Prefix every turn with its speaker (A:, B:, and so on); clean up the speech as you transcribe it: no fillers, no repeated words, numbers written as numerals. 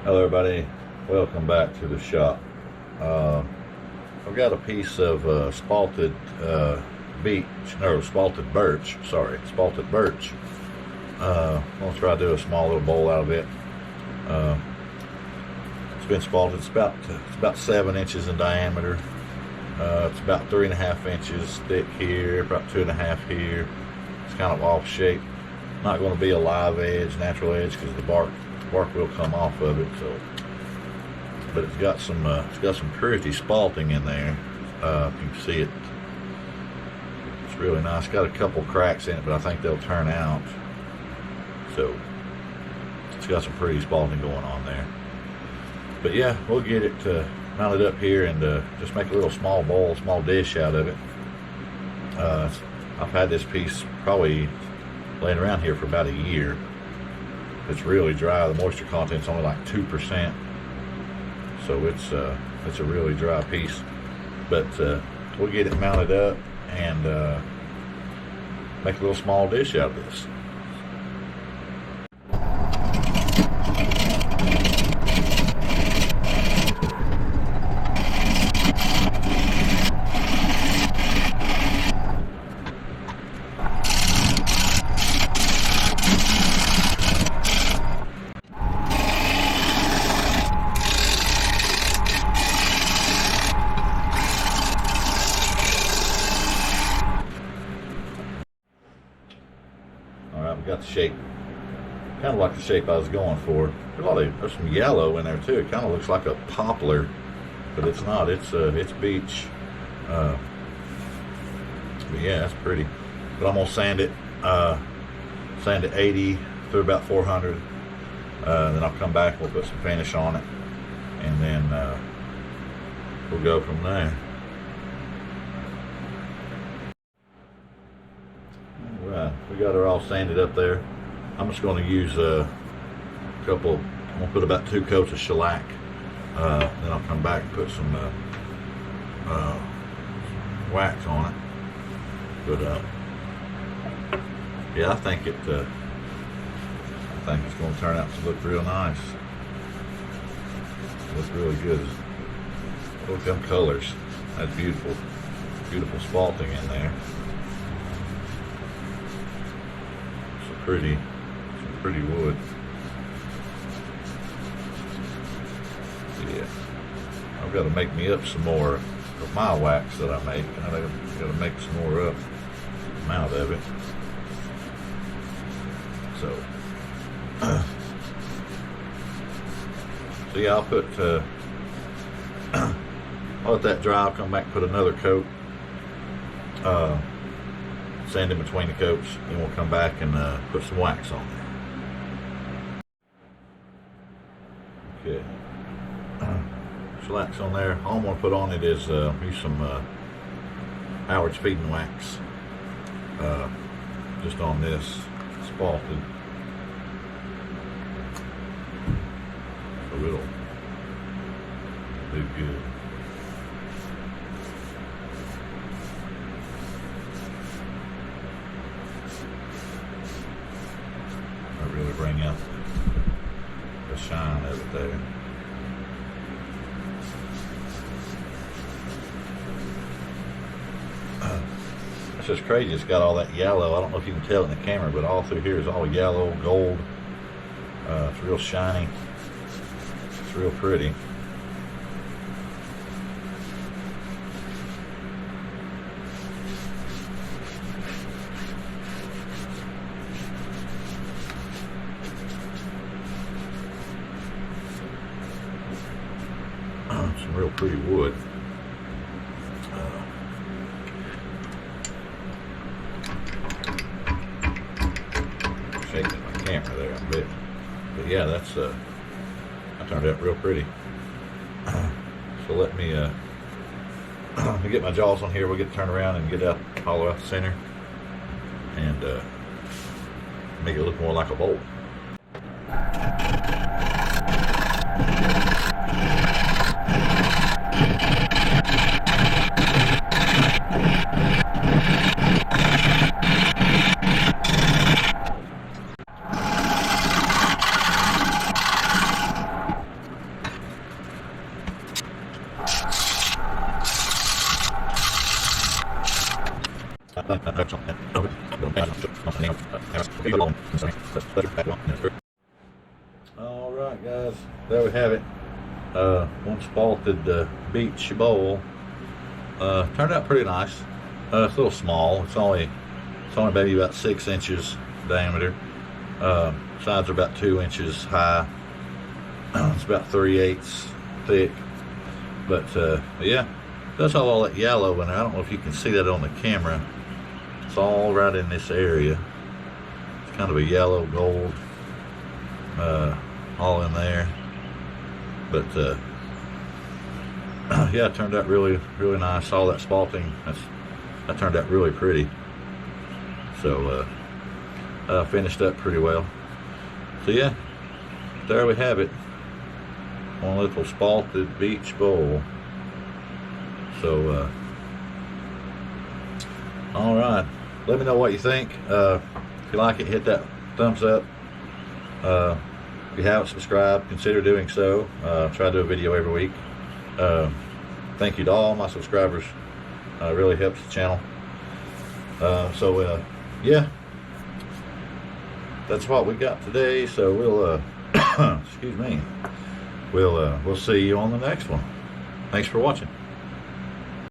A: Hello everybody, welcome back to the shop. I've got a piece of spalted beech, no, spalted birch, spalted birch. I'm going to try to do a small little bowl out of it. It's been spalted, it's about 7 inches in diameter. It's about 3.5 inches thick here, about 2.5 here. It's kind of off shape. Not going to be a live edge, natural edge, because the bark will come off of it. So, but it's got some pretty spalting in there. You can see it. It's really nice. Got a couple cracks in it, but I think they'll turn out. So it's got some pretty spalting going on there. But yeah, we'll get it mounted up here and just make a little small bowl, small dish out of it. I've had this piece probably laying around here for about a year. It's really dry. The moisture content's only like 2%, so it's a really dry piece. But we'll get it mounted up and make a little small dish out of this. Got the shape, kind of like the shape I was going for. There's some yellow in there too. It kind of looks like a poplar, but it's not. It's beech. But yeah, it's pretty. But I'm gonna sand it 80 through about 400. Then I'll come back. We'll put some finish on it, and then we'll go from there. We got her all sanded up there. I'm just going to use a couple. I'm going to put about 2 coats of shellac. Then I'll come back and put some wax on it. But yeah, I think it's going to turn out to look real nice. Look really good. Look at them colors. That's beautiful, beautiful spalting in there. Some pretty wood. Yeah, I've got to make me up some more of my wax that I make. I've got to make some more up, some out of it. So yeah, I'll put I'll let that dry. I'll come back and put another coat. Sand in between the coats, then we'll come back and put some wax on there. Okay, shellac on there. All I'm going to put on it is use some Howard's feeding wax, just on this spalted, so it'll do good. Really bring out the shine of it there. It's just crazy. It's got all that yellow. I don't know if you can tell it in the camera, but all through here is all yellow, gold. It's real shiny. It's real pretty. Some real pretty wood. Shaking my camera there a bit, but yeah, that turned out real pretty. So let me get my jaws on here. We'll get turned around and get out, hollow out the center, and make it look more like a bowl. All right, guys, there we have it. One spalted beech bowl. Turned out pretty nice. It's a little small. It's only maybe about 6 inches diameter. Sides are about 2 inches high. It's about 3/8 thick. But yeah, that's all that yellow in there. I don't know if you can see that on the camera. It's all right in this area. It's kind of a yellow gold, all in there. But yeah, it turned out really nice. All that spalting, that turned out really pretty. So finished up pretty well. So yeah, there we have it. One little spalted beech bowl. So all right, let me know what you think. If you like it, hit that thumbs up. If you haven't subscribed, consider doing so. Try to do a video every week. Thank you to all my subscribers. It really helps the channel. So yeah, that's what we got today. So we'll excuse me. We'll see you on the next one. Thanks for watching.